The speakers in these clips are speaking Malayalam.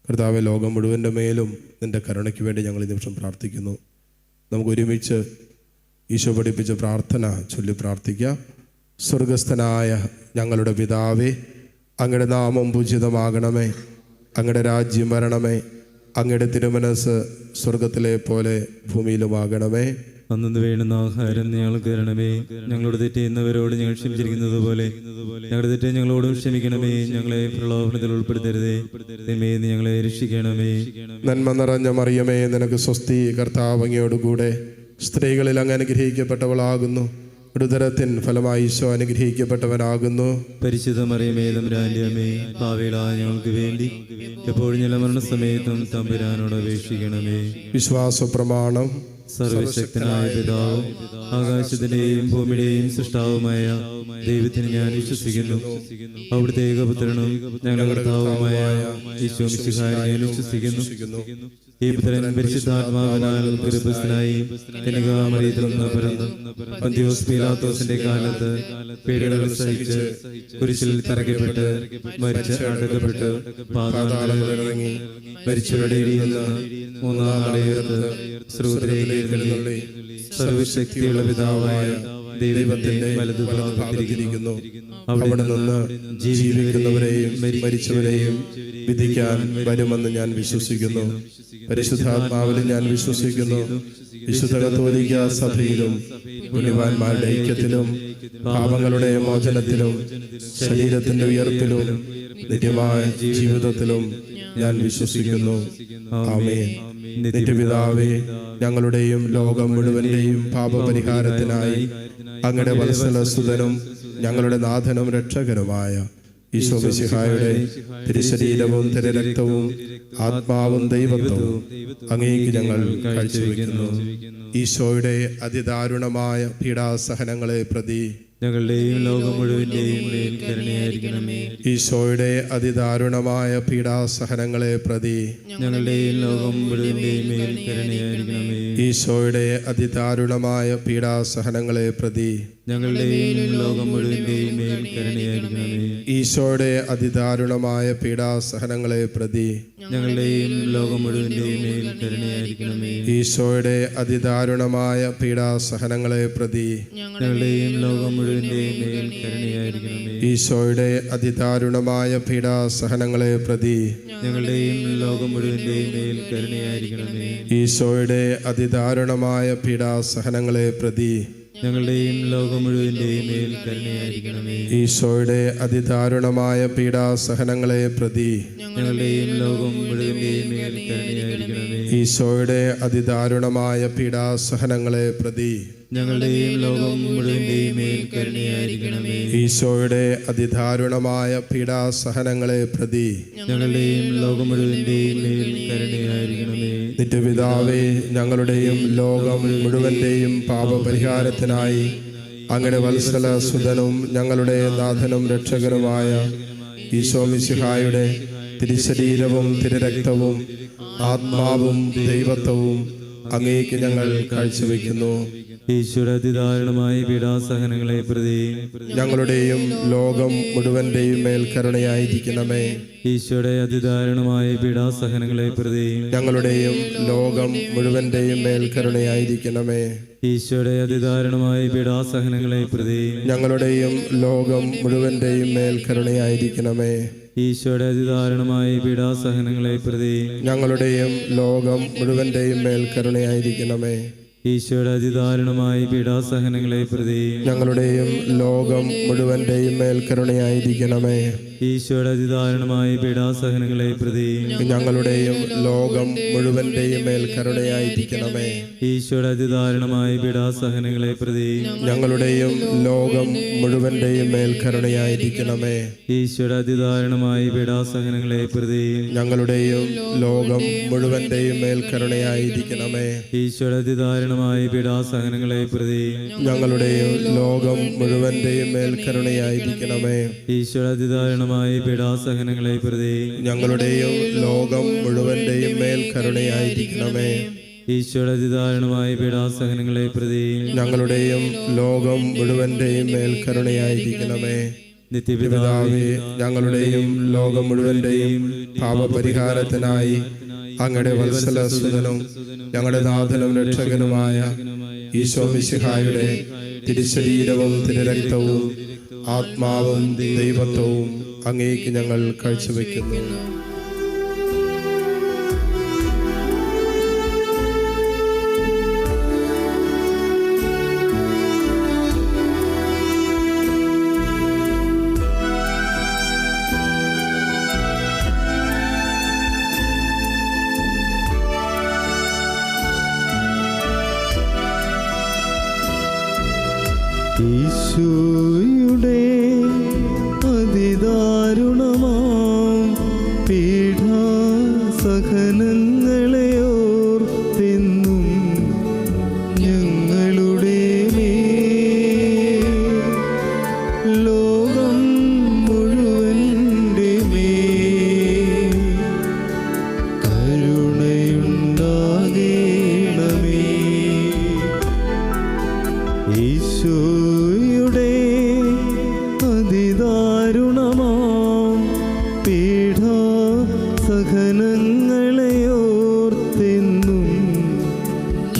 കർത്താവെ, ലോകം മുഴുവൻ്റെ മേലും നിൻ്റെ കരുണയ്ക്ക് വേണ്ടി ഞങ്ങൾ ഈ നിമിഷം പ്രാർത്ഥിക്കുന്നു. നമുക്ക് ഒരുമിച്ച് ഈശോ പഠിപ്പിച്ച പ്രാർത്ഥന ചൊല്ലി പ്രാർത്ഥിക്കാം. സ്വർഗസ്ഥനായ ഞങ്ങളുടെ പിതാവേ, അങ്ങയുടെ നാമം പൂജിതമാകണമേ, അങ്ങയുടെ രാജ്യം വരണമേ, അങ്ങയുടെ തിരുമനസ് സ്വർഗത്തിലെ പോലെ ഭൂമിയിലുമാകണമേ. അന്നു വേണ്ടുന്ന ആഹാരം ഞങ്ങൾക്ക് തരണമേ. ഞങ്ങളോട് തെറ്റ് ചെയ്യുന്നവരോട് ഞങ്ങൾ ക്ഷമിച്ചിരിക്കുന്നത് പോലെ ഞങ്ങളുടെ തെറ്റ് ഞങ്ങളോടും ക്ഷമിക്കണമേ. ഞങ്ങളെ പ്രലോഭനത്തിൽ ഉൾപ്പെടുത്തരുതേ, തിന്മയിൽ ഞങ്ങളെ രക്ഷിക്കണമേ. നന്മ നിറഞ്ഞ മറിയമേ, നിനക്ക് സ്വസ്തി, കർത്താവ് അങ്ങയോടുകൂടെ സ്ത്രീകളിൽ അങ്ങ് അനുഗ്രഹിക്കപ്പെട്ടവളാകുന്നു. ഉദരത്തിൻ ഫലമായി ഈശോ അനുഗ്രഹിക്കപ്പെട്ടവനാകുന്നു. പരിശുദ്ധ മറിയമേ, തമ്പുരാന്റെ അമ്മേ, പാപികളായ ഞങ്ങൾക്ക് വേണ്ടി എപ്പോഴും ഞങ്ങളുടെ മരണസമയത്തും തമ്പുരാനോട് അപേക്ഷിക്കണമേ. വിശ്വാസ പ്രമാണം. സർവശക്തനായ പിതാവും ആകാശത്തിന്റെയും ഭൂമിയുടെയും സൃഷ്ടാവുമായ ദൈവത്തിന് ഞാൻ വിശ്വസിക്കുന്നു. അവിടുത്തെ ഏകപുത്രനും ഞങ്ങളുടെ കർത്താവുമായ ഈശോ മിശിഹായെ ഞാൻ വിശ്വസിക്കുന്നു. ഈ പുത്രൻ പരിശുദ്ധാത്മാവിനാൽ ഗർഭസ്ഥനായി കന്യകാമറിയത്തിൽ നിന്ന് പിറന്നു പന്തിയോസ് പീലാത്തോസിന്റെ കാലത്ത് പീഡകൾ സഹിച്ച് കുരിശിൽ തറയ്ക്കപ്പെട്ട് മരിച്ച് അടക്കപ്പെട്ട് പാതാളങ്ങളിലിറങ്ങി മരിച്ചവരുടെ ഇടയിൽ നിന്ന് മൂന്നാം നാൾ ഉയർത്ത് സ്വർഗ്ഗത്തിലേക്ക് എഴുന്നള്ളി സർവശക്തിയുള്ള പിതാവായ ദൈവത്തിന്റെ വലതുഭാഗത്തിരിക്കുന്നു. അവിടെ നിന്ന് ജീവിക്കുന്നവരെയും മരിച്ചവരെയും വിധിക്കാൻ വരുമെന്ന് ഞാൻ വിശ്വസിക്കുന്നു. പരിശുദ്ധാത്മാവിൽ ഞാൻ വിശ്വസിക്കുന്നു. വിശുദ്ധ കത്തോലിക്ക സഭയിലും പുണ്യവാന്മാരുടെ ഐക്യത്തിലും പാപങ്ങളുടെ മോചനത്തിലും ശരീരത്തിന്റെ ഉയർപ്പിലും നിത്യമായ ജീവിതത്തിലും ഞാൻ വിശ്വസിക്കുന്നു. ആമേൻ. നിത്യപിതാവേ, ഞങ്ങളുടെയും ലോകം മുഴുവന്റെയും പാപപരിഹാരത്തിനായി അങ്ങയുടെ വത്സലസുതനും ഞങ്ങളുടെ നാഥനും രക്ഷകനുമായ ഈശോ മിശിഹായുടെ തിരുശരീരവും തിരുരക്തവും ആത്മാവും ദൈവത്വവും അങ്ങേക്ക് ഞങ്ങൾ കാഴ്ചവെക്കുന്നു. ഈശോയുടെ അതിദാരുണമായ പീഡാസഹനങ്ങളെ പ്രതി ഞങ്ങളുടെയും ലോകം മുഴുവന്റെയും മേൽ കരുണയായിരിക്കണമേ. ഈശോയുടെ അതിദാരുണമായ പീഡാസഹനങ്ങളെ പ്രതി ഞങ്ങളുടെയും ലോകം മുഴുവന്റെയും മേൽ കരുണയായിരിക്കണമേ. ഈശോയുടെ അതിദാരുണമായ പീഡാസഹനങ്ങളെ പ്രതി ഞങ്ങളുടെയും ലോകം മുഴുവന്റെയും മേൽ കരുണയായിരിക്കണമേ. ഈശോയുടെ അതിദാരുണമായ പീഡാസഹനങ്ങളെ പ്രതി ഞങ്ങളുടെയും ലോകം മുഴുവന്റെയും മേൽ കരുണയായിരിക്കണമേ. ഈശോയുടെ അതിദാരുണമായ പീഡാസഹനങ്ങളെ പ്രതി ഞങ്ങളുടെയും ലോകം മുഴുവന്റെയും മേൽ കരുണയായിരിക്കണമേ. ഈശോയുടെ അതിദാരുണമായ പീഡാസഹനങ്ങളെ പ്രതി ഞങ്ങളുടെയും ലോകം മുഴുവന്റെയും മേൽ കരുണയായിരിക്കണമേ. ഈശോയുടെ അതിദാരുണമായ പീഡാസഹനങ്ങളെ പ്രതി ഞങ്ങളുടെയും ലോകം മുഴുവന്റെയും മേൽ കരുണയായിരിക്കണമേ. ഈശോയുടെ അതിദാരുണമായ പീഡാസഹനങ്ങളെ പ്രതി ഞങ്ങളുടെയും ലോകം മുഴുവന്റെയും മേൽ കരുണയായിരിക്കണമേ. ഈശോയുടെ അതിദാരുണമായ പീഡാസഹനങ്ങളെ പ്രതി ഞങ്ങളുടെയും ലോകം മുഴുവന്റെയും മേൽ കരുണയായിരിക്കണമേ. ഈശോയുടെ അതിദാരുണമായ പീഡാസഹനങ്ങളെ പ്രതി ഞങ്ങളുടെയും ലോകം മുഴുവന്റെയും മേൽ കരുണയായിരിക്കണമേ. നിത്യപിതാവേ, ഞങ്ങളുടെയും ലോകം മുഴുവന്റെയും പാപപരിഹാരത്തിനായി അങ്ങയുടെ വത്സല സുതനും ഞങ്ങളുടെ നാഥനും രക്ഷകനുമായ ഈശോ മിശിഹായുടെ തിരുശരീരവും തിരുരക്തവും ആത്മാവും ദൈവത്വവും അങ്ങേക്ക് ഞങ്ങൾ കാഴ്ചവെക്കുന്നു. ഈശ്വര അതിദാരുണമായ പീഡാസഹനങ്ങളെ പ്രതി ഞങ്ങളുടെയും ലോകം മുഴുവന്റെയും മേൽ കരുണയായിരിക്കണമേ. ഈശോയുടെ അതിദാരുണമായ പീഡാസഹനങ്ങളെ പ്രതി ഞങ്ങളുടെയും ലോകം മുഴുവന്റെയും മേൽ കരുണയായിരിക്കണമേ. ഈശോയുടെ അതിദാരുണമായ പീഡാസഹനങ്ങളെ പ്രതി ഞങ്ങളുടെയും ലോകം മുഴുവന്റെയും മേൽ കരുണയായിരിക്കണമേ. ഈശോയുടെ അതിദാരുണമായ പീഡാസഹനങ്ങളെ പ്രതി ഞങ്ങളുടെയും ലോകം മുഴുവന്റെയും മേൽ കരുണയായിരിക്കണമേ. ഈശോയുടെ അതിദാരുണമായ പീഡാസഹനങ്ങളെ പ്രതി ഞങ്ങളുടെയും ലോകം മുഴുവന്റെയും മേൽ കരുണയായിരിക്കണമേ. ഈശോയുടെ അതിദാരുണമായ പീഡാസഹനങ്ങളെ പ്രതി ഞങ്ങളുടെയും ലോകം മുഴുവന്റെയും മേൽ കരുണയായിരിക്കണമേ. ഈശോയുടെ അതിദാരുണമായ പീഡാസഹനങ്ങളെ പ്രതി ഞങ്ങളുടെയും ലോകം മുഴുവന്റെയും മേൽ കരുണയായിരിക്കണമേ. ഈശോയുടെ അതിദാരുണമായ പീഡാസഹനങ്ങളെ പ്രതി ഞങ്ങളുടെയും ലോകം മുഴുവന്റെയും മേൽ കരുണയായിരിക്കണമേ. ഈശോയുടെ അതിദാരുണമായ പീഡാസഹനങ്ങളെ പ്രതി ഞങ്ങളുടെയും ലോകം മുഴുവന്റെയും മേൽ കരുണയായിരിക്കണമേ. ഈശോയുടെ അതിദാരുണമായ പീഡാസഹനങ്ങളെ പ്രതി ഞങ്ങളുടെയും ലോകം മുഴുവന്റെയും മേൽ കരുണയായിരിക്കണമേ. ഈശോയുടെ അതിദാരുണമായ പീഡാസഹനങ്ങളെ പ്രതി ഞങ്ങളുടെയും ലോകം മുഴുവന്റെയും മേൽ കരുണയായിരിക്കണമേ. നിത്യപിതാവേ, ഞങ്ങളുടെയും ലോകം മുഴുവന്റെയും പാപപരിഹാരത്തിനായി അങ്ങയുടെ വത്സലസുതനും ഞങ്ങളുടെ നാഥനും രക്ഷകനുമായ ഈശോ മിശിഹായുടെ തിരുശരീരവും തിരുരക്തവും ആത്മാവും ദൈവത്വവും അങ്ങേക്ക് ഞങ്ങൾ കാഴ്ചവെക്കുന്നു. ഈശോയുടെ അതിദാരുണമാം പീഡാസഹനങ്ങളെ ഓർത്തെന്നും ഞങ്ങളുടെ മേൽ ലോകം മുഴുവൻ്റെ മേൽ കരുണയുണ്ടാകേണമേ. ഈശോയുടെ അതിദാരുണമാം പീഡാസഹനങ്ങളെ ഓർത്തെന്നും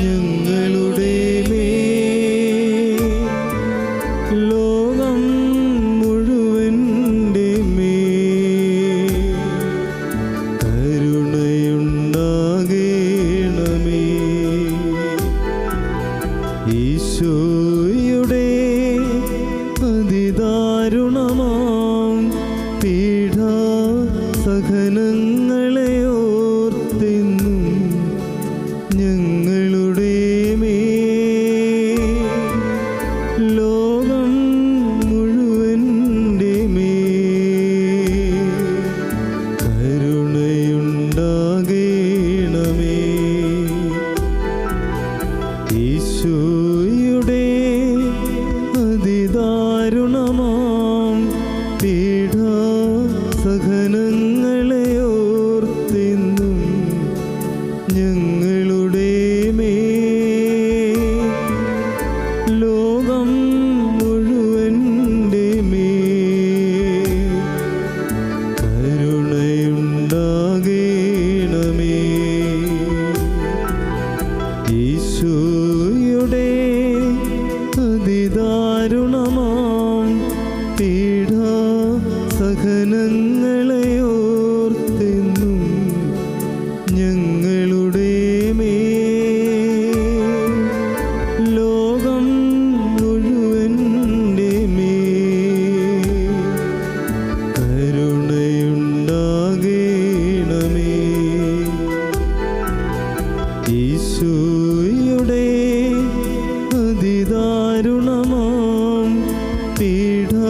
ഞങ്ങളുടെ മേൽ ലോകം മുഴുവൻ്റെ മേൽ കരുണയുണ്ടാകേണമേ. ഈശോയുടെ അതിദാരുണമാം പീഡാസഹനങ്ങളെ ഓർത്തെന്നും ഞങ്ങളുടെ മേൽ ലോകം മുഴുവൻ്റെ മേൽ കരുണയുണ്ടാകേണമേ. ഈശോയുടെ അതിദാരുണമാം പീഡാസഹനങ്ങളെ ഓർത്തെന്നും ഞങ്ങളുടെ മേൽ ലോകം മുഴുവൻ്റെ മേൽ കരുണയുണ്ടാകേണമേ. ഈശോയുടെ അതിദാരുണമാം പീഡാസഹനങ്ങളെ ഓർത്തെന്നും ഞങ്ങളുടെ മേൽ ലോകം മുഴുവൻ്റെ മേൽ കരുണയുണ്ടാകേണമേ. ഈശോയുടെ അതിദാരുണമാം പീഡാസഹനങ്ങളെ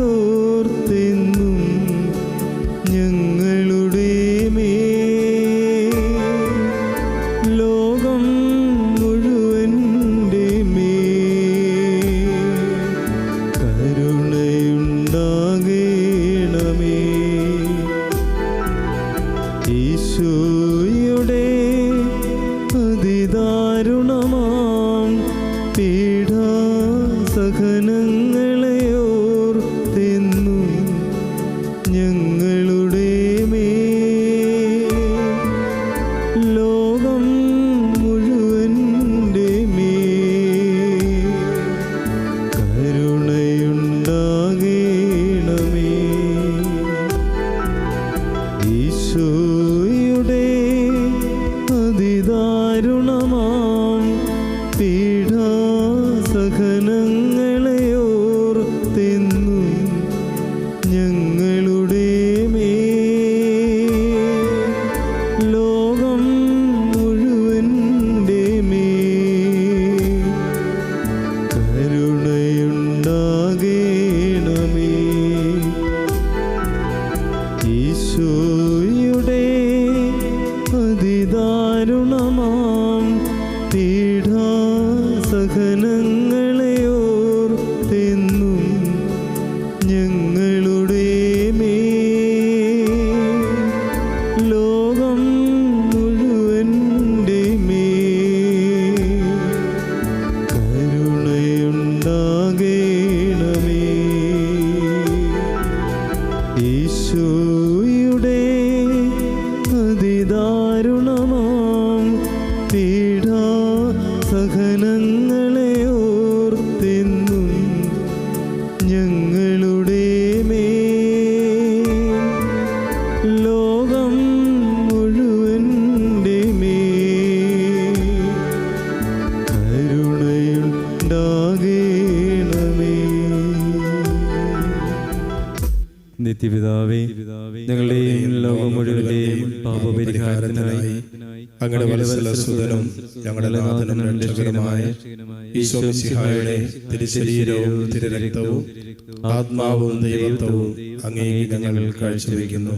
ഓർത്തെന്നും ഞങ്ങളുടെ മേൽ ലോകം മുഴുവൻ്റെ മേൽ കരുണയുണ്ടാകേണമേ. ഈശോയുടെ അതിദാരുണമാം പീഡാസഹനങ്ങളെ ഓർത്തെന്നും ഞങ്ങളുടെ മേൽ ലോകം മുഴുവൻ്റെ മേൽ കരുണയുണ്ടാകേണമേ. ഈശോയുടെ അതിദാരുണമാം പീഡാസഹനങ്ങളെ ഓർത്തെന്നും ഞങ്ങളുടെ മേൽ ലോകം മുഴുവൻ്റെ മേൽ കരുണയുണ്ടാകേണമേ. ഈശോയുടെ അതിദാരുണമാം പീഡാസഹനങ്ങളെ ഓർത്തെന്നും ഞങ്ങളുടെ മേൽ ലോകം മുഴുവൻ്റെ മേൽ കരുണയുണ്ടാകേണമേ. ഈശോ നിത്യപിതാവേ, ഞങ്ങളുടെയും ലോകം മുഴുവന്റെയും പാപപരിഹാരത്തിനായി അങ്ങയുടെ വത്സലസുതനും ഞങ്ങളുടെ നാഥനും രക്ഷകനുമായ ഈശോ മിശിഹായുടെ തിരുശരീരവും തിരുരക്തവും ആത്മാവും ദൈവത്വവും അങ്ങേക്ക് ഞങ്ങൾ കാഴ്ചവെക്കുന്നു.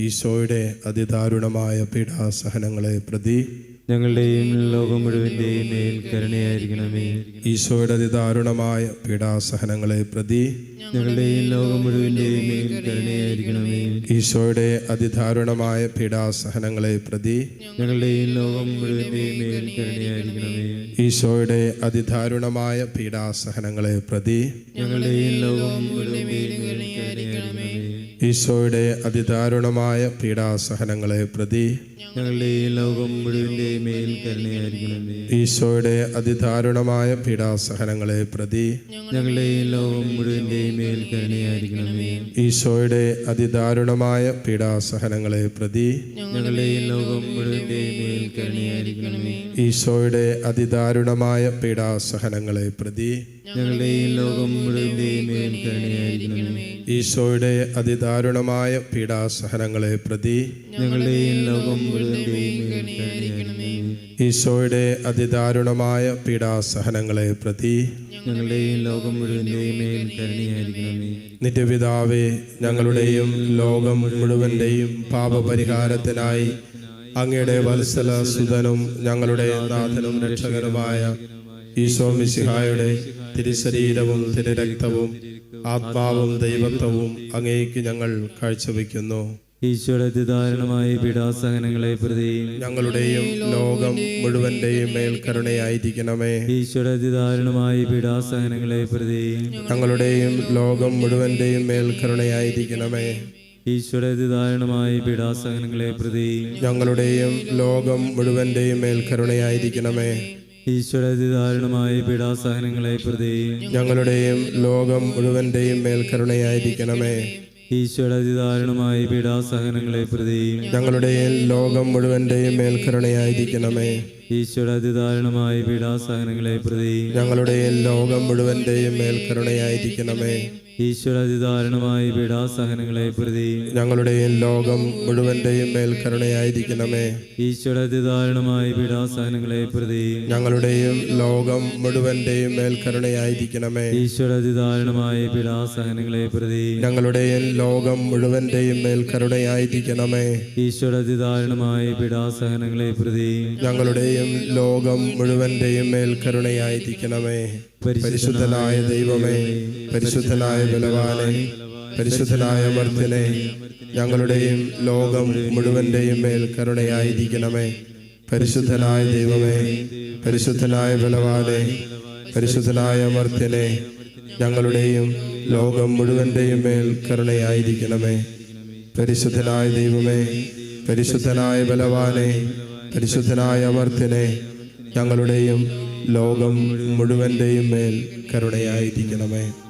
ഈശോയുടെ അതിദാരുണമായ പീഡാസഹനങ്ങളെ പ്രതി ഞങ്ങളുടെയും ലോകം മുഴുവന്റെയും മേൽ കരുണയായിരിക്കണമേ. ഈശോയുടെ അതിദാരുണമായ പീഡാസഹനങ്ങളെ പ്രതി ഞങ്ങളുടെയും ലോകം മുഴുവന്റെയും മേൽ കരുണയായിരിക്കണമേ. ഈശോയുടെ അതിദാരുണമായ പീഡാസഹനങ്ങളെ പ്രതി ഞങ്ങളുടെയും ലോകം മുഴുവന്റെയും മേൽ കരുണയായിരിക്കണമേ. ഈശോയുടെ അതിദാരുണമായ പീഡാസഹനങ്ങളെ പ്രതി ഞങ്ങളുടെയും ലോകം മുഴുവന്റെയും മേൽ കരുണയായിരിക്കണമേ. ഈശോയുടെ അതിദാരുണമായ പീഡാസഹനങ്ങളെ പ്രതി ഞങ്ങളുടെയും ലോകം മുഴുവന്റെയും മേൽ കരുണയായിരിക്കണമേ. ഈശോയുടെ അതിദാരുണമായ പീഡാസഹനങ്ങളെ പ്രതി ഞങ്ങളുടെയും ലോകം മുഴുവന്റെയും മേൽ കരുണയായിരിക്കണമേ. ഈശോയുടെ അതിദാരുണമായ പീഡാസഹനങ്ങളെ പ്രതി ഞങ്ങളുടെയും ലോകം മുഴുവന്റെയും മേൽ കരുണയായിരിക്കണമേ. ഈശോയുടെ അതിദാരുണമായ പീഡാസഹനങ്ങളെ പ്രതി ഞങ്ങളുടെയും ലോകം മുഴുവന്റെയും മേൽ കരുണയായിരിക്കണമേ. ഈശോയുടെ അതിദാരുണമായ പീഡാസഹനങ്ങളെ പ്രതി ഞങ്ങളുടെയും ലോകം മുഴുവന്റെയും മേൽ കരുണയായിരിക്കണമേ. ഈശോയുടെ അതിദാരുണമായ പീഡാസഹനങ്ങളെ പ്രതി ഞങ്ങളുടെയും ലോകം മുഴുവന്റെയും മേൽ കരുണയായിരിക്കണമേ. നിത്യപിതാവേ, ഞങ്ങളുടെയും ലോകം മുഴുവന്റെയും പാപപരിഹാരത്തിനായി അങ്ങയുടെ വത്സല സുതനും ഞങ്ങളുടെ നാഥനും രക്ഷകനുമായ ഈശോ മിശിഹായുടെ തിരുശരീരവും തിരുരക്തവും ആത്മാവും ദൈവത്വവും അങ്ങേക്ക് ഞങ്ങൾ കാഴ്ചവെക്കുന്നു. ഈശോയുടെ അതിദാരുണമായ പീഡാസഹനങ്ങളെ പ്രതി ഞങ്ങളുടെയും ലോകം മുഴുവന്റെയും മേൽ കരുണയായിരിക്കണമേ. ഈശോയുടെ അതിദാരുണമായ പീഡാസഹനങ്ങളെ പ്രതി ഞങ്ങളുടെയും ലോകം മുഴുവന്റെയും മേൽ കരുണയായിരിക്കണമേ. ഈശോയുടെ അതിദാരുണമായ പീഡാസഹനങ്ങളെ പ്രതി ഞങ്ങളുടെയും ലോകം മുഴുവന്റെയും മേൽ കരുണയായിരിക്കണമേ. ഈശോയുടെ അതിദാരുണമായ പീഡാസഹനങ്ങളെ പ്രതി ഞങ്ങളുടെയും ലോകം മുഴുവന്റെയും മേൽ കരുണയായിരിക്കണമേ. ഈശോയുടെ അതിദാരുണമായ പീഡാസഹനങ്ങളെ പ്രതി ഞങ്ങളുടെയും ലോകം മുഴുവന്റെയും മേൽ കരുണയായിരിക്കണമേ. ഈശോയുടെ അതിദാരുണമായ പീഡാസഹനങ്ങളെ പ്രതി ഞങ്ങളുടെയും ലോകം മുഴുവന്റെയും മേൽ കരുണയായിരിക്കണമേ. ഈശോയുടെ അതിദാരുണമായ പീഡാസഹനങ്ങളെ പ്രതി ഞങ്ങളുടെയും ലോകം മുഴുവന്റെയും മേൽ കരുണയായിരിക്കണമേ. ഈശോയുടെ അതിദാരുണമായ പീഡാസഹനങ്ങളെ പ്രതി ഞങ്ങളുടെയും ലോകം മുഴുവന്റെയും മേൽ കരുണയായിരിക്കണമേ. ഈശോയുടെ അതിദാരുണമായ പീഡാസഹനങ്ങളെ പ്രതി ഞങ്ങളുടെയും ലോകം മുഴുവന്റെയും മേൽ കരുണയായിരിക്കണമേ. ഈശോയുടെ അതിദാരുണമായ പീഡാസഹനങ്ങളെ പ്രതി ഞങ്ങളുടെയും ലോകം മുഴുവന്റെയും മേൽ കരുണയായിരിക്കണമേ. പരിശുദ്ധനായ ദൈവമേ, പരിശുദ്ധനായ ബലവാനെ, പരിശുദ്ധനായ അമർത്യനെ, ഞങ്ങളുടെയും ലോകം മുഴുവന്റെയും മേൽ കരുണയായിരിക്കണമേ. പരിശുദ്ധനായ ദൈവമേ, പരിശുദ്ധനായ ബലവാനെ, പരിശുദ്ധനായ അമർത്യനെ, ഞങ്ങളുടെയും ലോകം മുഴുവന്റെയും മേൽ കരുണയായിരിക്കണമേ. പരിശുദ്ധനായ ദൈവമേ, പരിശുദ്ധനായ ബലവാനെ, പരിശുദ്ധനായ അമർത്യനെ, ഞങ്ങളുടെയും ലോകം മുഴുവന്റെയും മേൽ കരുണയായിരിക്കണമേ.